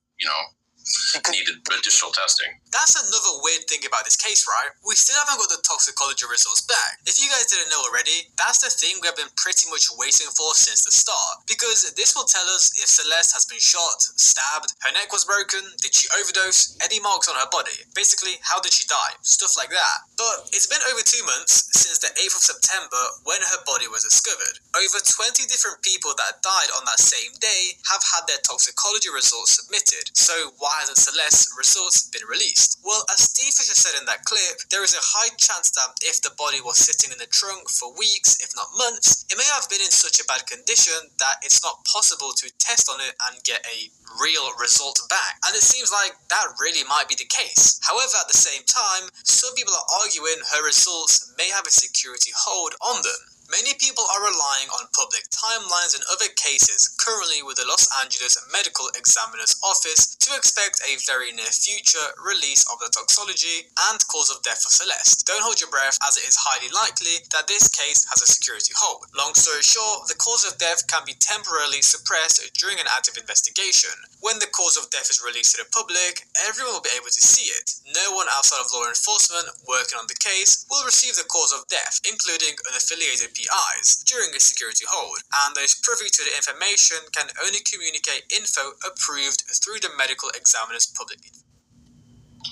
needed additional testing. That's another weird thing about this case, right? We still haven't got the toxicology results back. If you guys didn't know already, that's the thing we have been pretty much waiting for since the start, because this will tell us if Celeste has been shot, stabbed, her neck was broken, did she overdose, any marks on her body, basically how did she die, stuff like that. But it's been over 2 months since the 8th of September when her body was discovered. Over 20 different people that died on that same day have had their toxicology results submitted, so why hasn't Celeste's results been released? Well, as Steve Fisher said in that clip, there is a high chance that if the body was sitting in the trunk for weeks, if not months, it may have been in such a bad condition that it's not possible to test on it and get a real result back. And it seems like that really might be the case. However, at the same time, some people are arguing her results may have a security hold on them. Many people are relying on public timelines and other cases currently with the Los Angeles Medical Examiner's Office to expect a very near future release of the toxicology and cause of death for Celeste. Don't hold your breath, as it is highly likely that this case has a security hold. Long story short, the cause of death can be temporarily suppressed during an active investigation. When the cause of death is released to the public, everyone will be able to see it. No one outside of law enforcement working on the case will receive the cause of death, including unaffiliated PIs, during a security hold, and those privy to the information can only communicate info approved through the medical examiner's public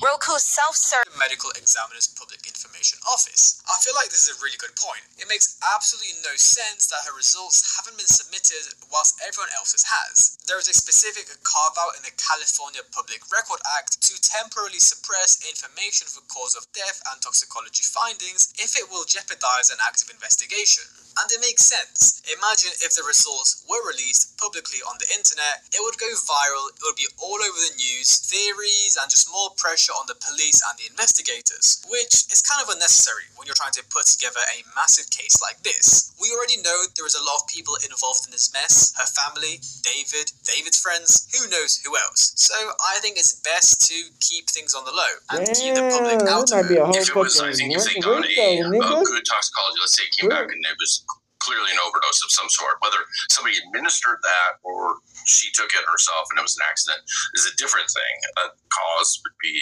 Roku self-serve Medical Examiner's Public Information Office. I feel like this is a really good point. It makes absolutely no sense that her results haven't been submitted whilst everyone else's has. There is a specific carve-out in the California Public Record Act to temporarily suppress information for cause of death and toxicology findings if it will jeopardize an active investigation. And it makes sense. Imagine if the results were released publicly on the internet, it would go viral, it would be all over the news, theories, and just more pressure on the police and the investigators, which is kind of unnecessary when you're trying to put together a massive case like this. We already know there is a lot of people involved in this mess, her family, David's friends, who knows who else. So I think it's best to keep things on the low and keep the public out of it. If it was, I think if they got a good toxicology, let's say it came back and it was clearly an overdose of some sort, whether somebody administered that or she took it herself and it was an accident is a different thing. A cause would be,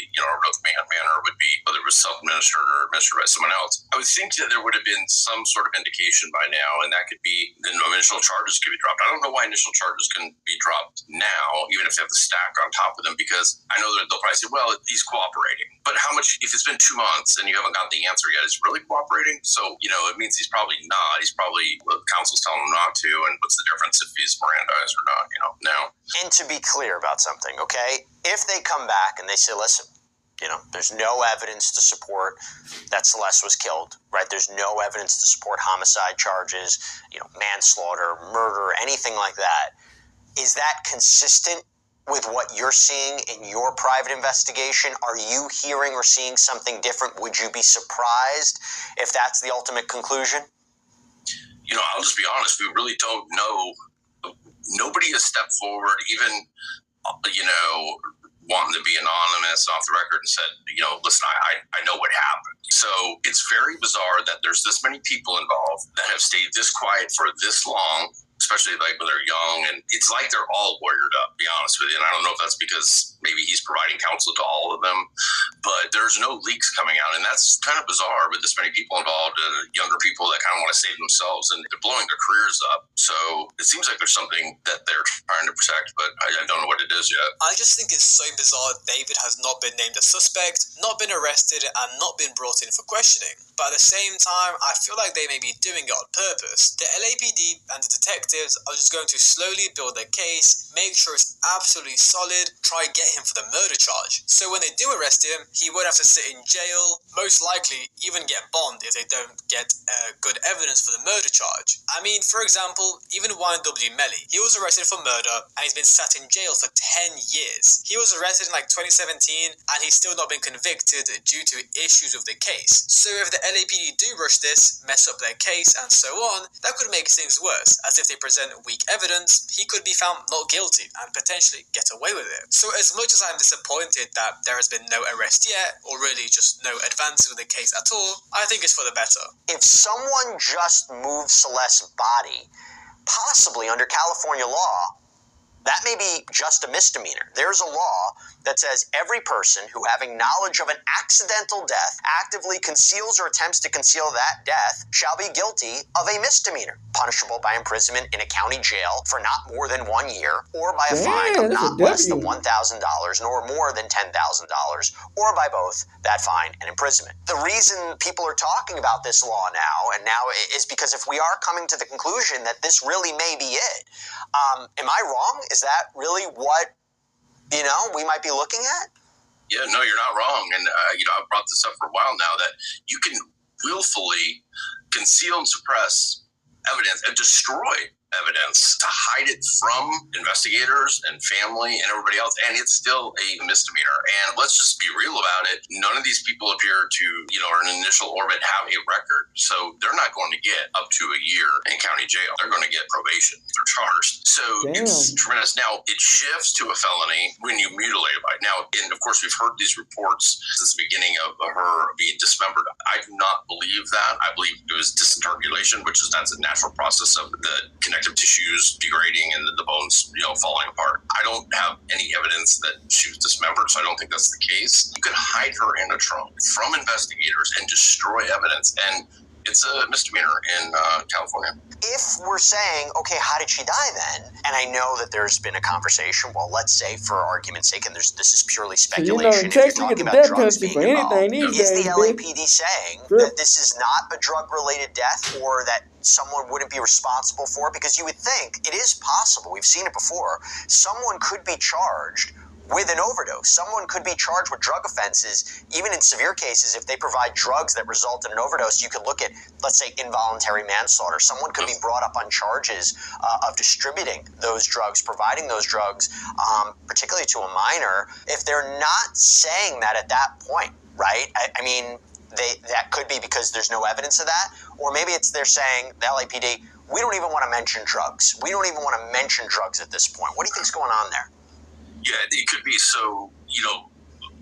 manner would be whether it was self-administered or administered by someone else. I would think that there would have been some sort of indication by now, and that could be then initial charges could be dropped. I don't know why initial charges can be dropped now, even if they have the stack on top of them, because I know that they'll probably say, well, he's cooperating. But how much, if it's been 2 months and you haven't got the answer yet, is he really cooperating? So, it means he's probably not. He's probably, counsel's telling him not to, and what's the difference if he's Mirandized or not, now. And to be clear about something, okay? If they come back and they say, listen, there's no evidence to support that Celeste was killed, right? There's no evidence to support homicide charges, manslaughter, murder, anything like that. Is that consistent with what you're seeing in your private investigation? Are you hearing or seeing something different? Would you be surprised if that's the ultimate conclusion? I'll just be honest, we really don't know. Nobody has stepped forward, even, wanting to be anonymous off the record and said, listen, I know what happened. So it's very bizarre that there's this many people involved that have stayed this quiet for this long, especially when they're young. And it's like they're all warriored up, to be honest with you. And I don't know if that's because maybe he's providing counsel to all of them, but there's no leaks coming out. And that's kind of bizarre with this many people involved, younger people that kind of want to save themselves, and they're blowing their careers up. So it seems like there's something that they're trying to protect, but I don't know what it is yet. I just think it's so bizarre David has not been named a suspect, not been arrested, and not been brought in for questioning. But at the same time, I feel like they may be doing it on purpose. The LAPD and the detectives are just going to slowly build their case, make sure it's absolutely solid, try get him for the murder charge. So when they do arrest him, he won't have to sit in jail, most likely even get bond if they don't get good evidence for the murder charge. I mean, for example, even Wayne W. Melly, he was arrested for murder and he's been sat in jail for 10 years. He was arrested in like 2017 and he's still not been convicted due to issues with the case. So if the LAPD do rush this, mess up their case and so on, that could make things worse, as if they present weak evidence, he could be found not guilty and potentially get away with it. So as much as I'm disappointed that there has been no arrest yet, or really just no advance with the case at all, I think it's for the better. If someone just moved Celeste's body, possibly under California law, that may be just a misdemeanor. There's a law that says every person who, having knowledge of an accidental death, actively conceals or attempts to conceal that death shall be guilty of a misdemeanor, punishable by imprisonment in a county jail for not more than 1 year, or by a fine of not less than $1,000 nor more than $10,000, or by both that fine and imprisonment. The reason people are talking about this law now is because if we are coming to the conclusion that this really may be it, am I wrong? Is that really what, we might be looking at? Yeah, no, you're not wrong. And, I've brought this up for a while now, that you can willfully conceal and suppress evidence and destroy evidence to hide it from investigators and family and everybody else, and it's still a misdemeanor. And let's just be real about it. None of these people appear to, or an initial orbit, have a record. So they're not going to get up to a year in county jail. They're going to get probation. They're charged. So it's tremendous. Now, it shifts to a felony when you mutilate a body. Now, and of course, we've heard these reports since the beginning of her being dismembered. I do not believe that. I believe it was disintergulation, that's a natural process of the connective tissues degrading and the bones, falling apart. I don't have any evidence that she was dismembered, so I don't think that's the case. You could hide her in a trunk from investigators and destroy evidence, and it's a misdemeanor in California. If we're saying, okay, how did she die then? And I know that there's been a conversation, well, let's say for argument's sake, and this is purely speculation, if you're talking about drugs being involved, is the LAPD saying that this is not a drug-related death, or that someone wouldn't be responsible for it? Because you would think it is possible, we've seen it before, someone could be charged with an overdose. Someone could be charged with drug offenses, even in severe cases. If they provide drugs that result in an overdose, you could look at, let's say, involuntary manslaughter. Someone could be brought up on charges of distributing those drugs, providing those drugs, particularly to a minor. If they're not saying that at that point, right? I mean, that could be because there's no evidence of that, or maybe they're saying, the LAPD, we don't even want to mention drugs. We don't even want to mention drugs at this point. What do you think's going on there? Yeah, it could be. So,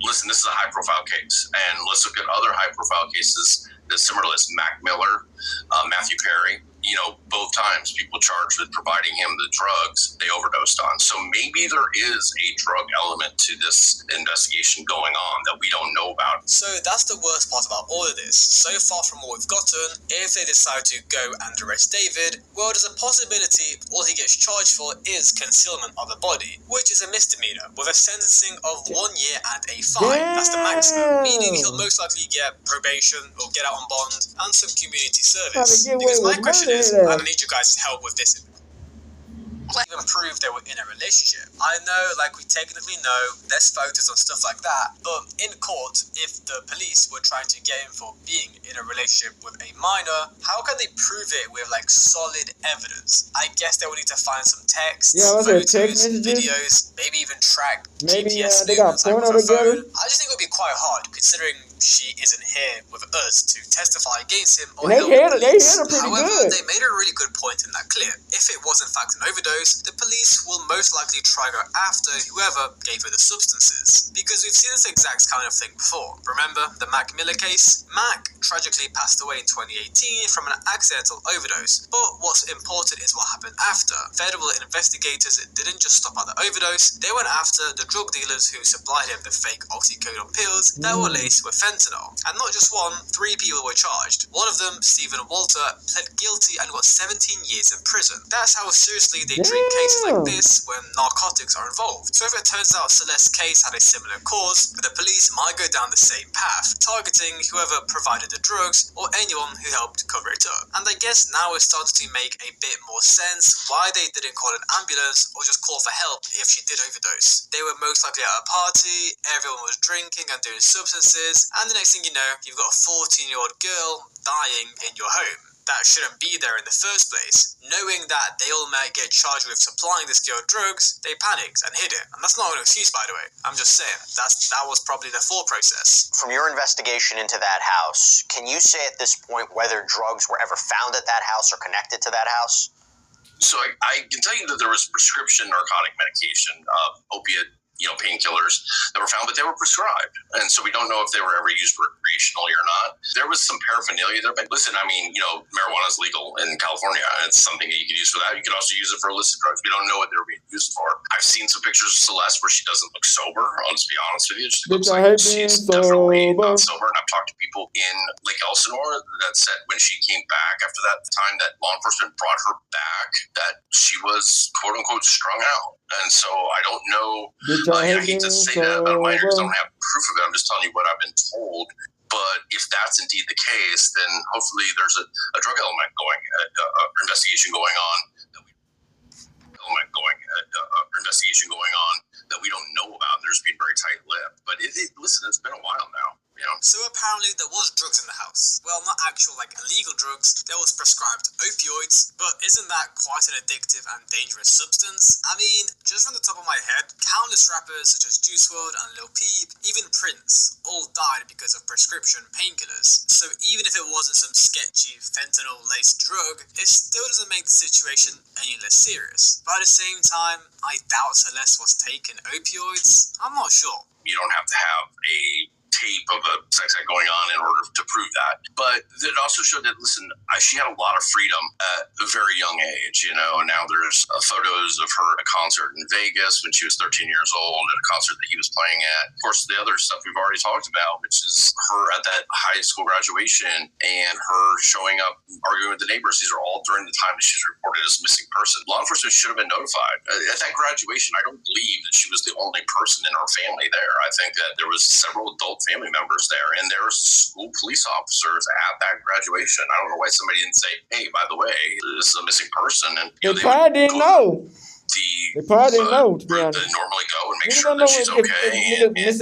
listen, this is a high-profile case, and let's look at other high-profile cases that's similar to this. Mac Miller, Matthew Perry, both times people charged with providing him the drugs they overdosed on. So maybe there is a drug element to this investigation going on that we don't know about. So that's the worst part about all of this. So far from what we've gotten, if they decide to go and arrest David, well, there's a possibility all he gets charged for is concealment of a body, which is a misdemeanor, with a sentencing of 1 year and a fine. That's the maximum, meaning he'll most likely get probation or get out on bond and some community service. Because my question is, I don't need you guys' help with this. Even prove they were in a relationship. I know, we technically know there's photos and stuff like that, but in court, if the police were trying to get him for being in a relationship with a minor, how can they prove it with solid evidence? I guess they would need to find some texts, photos, videos, maybe even track GPS they got porno together. I just think it would be quite hard, considering she isn't here with us to testify against him. Or they had her pretty However, good. they made a really good point in that clip. If it was in fact an overdose, the police will most likely try to go after whoever gave her the substances, because we've seen this exact kind of thing before. Remember the Mac Miller case? Mac tragically passed away in 2018 from an accidental overdose, but what's important is what happened after. Federal investigators didn't just stop at the overdose, they went after the drug dealers who supplied him the fake oxycodone pills that were laced with fentanyl. And not just one, 3 people were charged. One of them, Stephen Walter, pled guilty and got 17 years in prison. That's how seriously they treat cases like this when narcotics are involved. So if it turns out Celeste's case had a similar cause, the police might go down the same path, targeting whoever provided the drugs or anyone who helped cover it up. And I guess now it's starting to make a bit more sense why they didn't call an ambulance or just call for help if she did overdose. They were most likely at a party, everyone was drinking and doing substances, and the next thing you know, you've got a 14-year-old girl dying in your home. That shouldn't be there in the first place. Knowing that they all might get charged with supplying this girl drugs, they panicked and hid it. And that's not an excuse, by the way. I'm just saying, that was probably the thought process. From your investigation into that house, can you say at this point whether drugs were ever found at that house or connected to that house? So I can tell you that there was prescription narcotic medication, opiate, painkillers that were found, but they were prescribed. And so we don't know if they were ever used recreationally or not. There was some paraphernalia there, but listen, marijuana is legal in California. It's something that you could use for that. You could also use it for illicit drugs. We don't know what they were being used for. I've seen some pictures of Celeste where she doesn't look sober. I'll just be honest with you. She looks like she's definitely not sober. And I've talked to people in Lake Elsinore that said when she came back after that time that law enforcement brought her back, that she was quote unquote strung out. And so I don't know. I hate to say that about minors. I don't have proof of it. I'm just telling you what I've been told. But if that's indeed the case, then hopefully there's a drug element going, investigation going on that we don't know about. They're just being very tight-lipped. But listen, it's been a while now. So apparently there was drugs in the house. Well, not actual illegal drugs. There was prescribed opioids, but isn't that quite an addictive and dangerous substance? I mean, just from the top of my head, countless rappers such as Juice WRLD and Lil Peep, even Prince, all died because of prescription painkillers. So even if it wasn't some sketchy fentanyl-laced drug, it still doesn't make the situation any less serious. But at the same time, I doubt Celeste was taking opioids. I'm not sure. You don't have to have a tape of a sex act going on in order to prove that. But it also showed that, listen, she had a lot of freedom at a very young age, and now there's photos of her at a concert in Vegas when she was 13 years old, at a concert that he was playing at. Of course, the other stuff we've already talked about, which is her at that high school graduation and her showing up arguing with the neighbors. These are all during the time that she's reported as a missing person. Law enforcement should have been notified. At that graduation, I don't believe that she was the only person in her family there. I think that there was several adult family members there, and there were school police officers at that graduation. I don't know why somebody didn't say, hey, by the way, this is a missing person. And they probably didn't know. They probably didn't know, to be honest. They normally go and make sure that she's okay.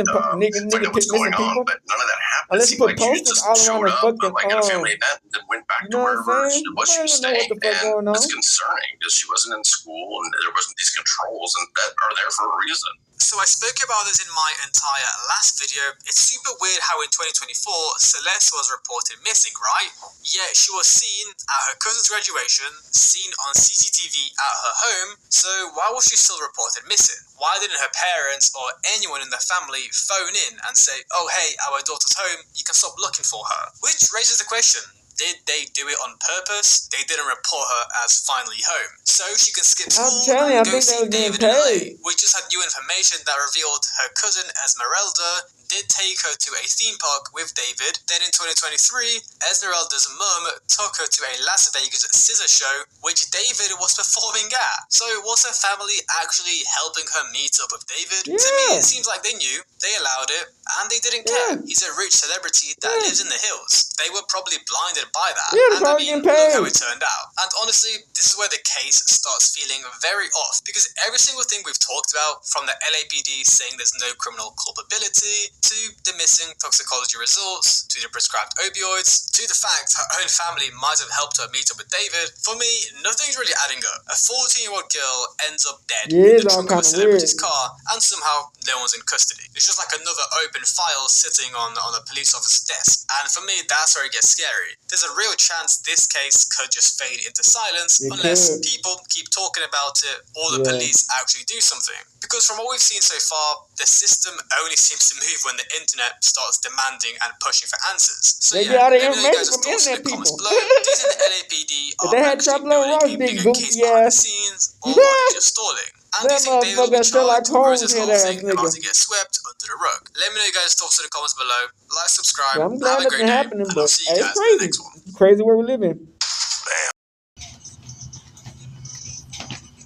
Find out what's going on, but none of that happened. Unless you put posters all around the fucking at a family event and then went back to wherever she was staying. And it's concerning because she wasn't in school and there wasn't these controls that are there for a reason. So I spoke about this in my entire last video. It's super weird how in 2024, Celeste was reported missing, right? Yet she was seen at her cousin's graduation, seen on CCTV at her home, so why was she still reported missing? Why didn't her parents or anyone in the family phone in and say, oh hey, our daughter's home, you can stop looking for her? Which raises the question, did they do it on purpose? They didn't report her as finally home. So she can skip school and go see David in LA. We just had new information that revealed her cousin Esmeralda did take her to a theme park with David. Then in 2023, Esmeralda's mum took her to a Las Vegas scissor show, which David was performing at. So was her family actually helping her meet up with David? Yeah. To me, it seems like they knew, they allowed it, and they didn't care. He's a rich celebrity that lives in the hills. They were probably blinded by that. And I mean, look how it turned out. And honestly, this is where the case starts feeling very off, because every single thing we've talked about, from the LAPD saying there's no criminal culpability, to the missing toxicology results, to the prescribed opioids, to the fact her own family might have helped her meet up with David, for me, nothing's really adding up. A 14-year-old girl ends up dead in the trunk of a celebrity's car, and somehow no one's in custody. It's just like another open file sitting on a police officer's desk. And for me, that's where it gets scary. There's a real chance this case could just fade into silence unless people keep talking about it or the police actually do something. Because from what we've seen so far, the system only seems to move when the internet starts demanding and pushing for answers. So they get all the let me know information guys' from thoughts in internet the comments people. below. Do you think the LAPD are actually building a bigger case behind the scenes, or are they just stalling? And do you think David will be charged, or is this whole thing about to get swept under the rug? Let me know your guys' thoughts in the comments below. Like, subscribe, I'm glad have a great day, happening, and but I'll see you guys in the next one. Crazy where we live in.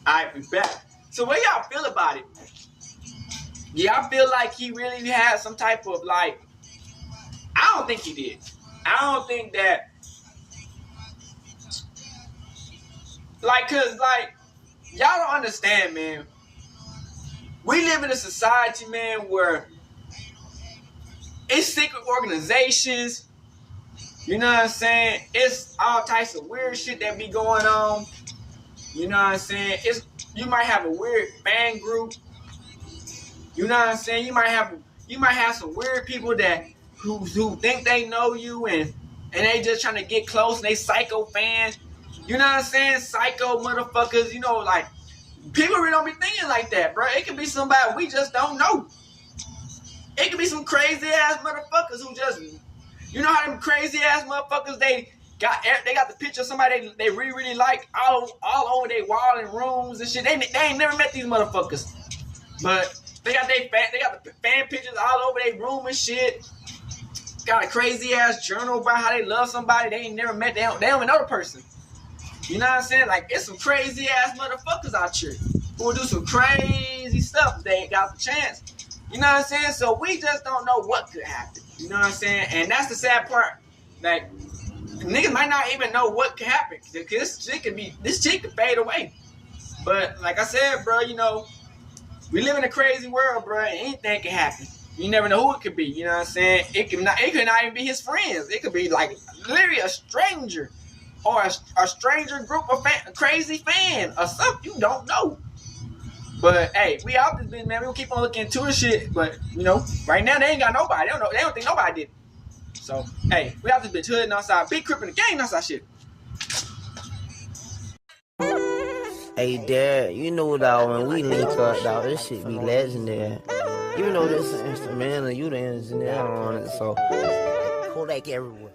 Alright, we back. So what y'all feel about it? Y'all feel like he really had some type of like, I don't think he did. I don't think that, like, cause like, y'all don't understand, man. We live in a society, man, where it's secret organizations. You know what I'm saying? It's all types of weird shit that be going on. You know what I'm saying? You might have a weird fan group. You know what I'm saying? You might have some weird people that who think they know you and they just trying to get close and they psycho fans. You know what I'm saying? Psycho motherfuckers. You know, like people really don't be thinking like that, bro. It could be somebody we just don't know. It could be some crazy ass motherfuckers who just, you know how them crazy ass motherfuckers they got the picture of somebody they really like all over their wall and rooms and shit. They ain't never met these motherfuckers, but they got the fan pictures all over their room and shit. Got a crazy ass journal about how they love somebody they ain't never met. They don't even know the person. You know what I'm saying? Like, it's some crazy ass motherfuckers out here who will do some crazy stuff if they ain't got the chance. You know what I'm saying? So we just don't know what could happen. You know what I'm saying? And that's the sad part. Like, niggas might not even know what could happen. Because this shit could fade away. But like I said, bro, you know, we live in a crazy world, bro. And anything can happen. You never know who it could be. You know what I'm saying? It could not even be his friends. It could be like literally a stranger. Or a stranger group of crazy fan or something. You don't know. But hey, we out this bitch, man. We'll keep on looking into this shit. But you know, right now they ain't got nobody. They don't know. They don't think nobody did. So hey, we out this bitch, hood and outside, big crip in the game, outside shit. Hey, Dad, you know, dog, when we link up, dog, this shit be legendary. You know this instrumental, you the engineer on it, so Kodak everywhere.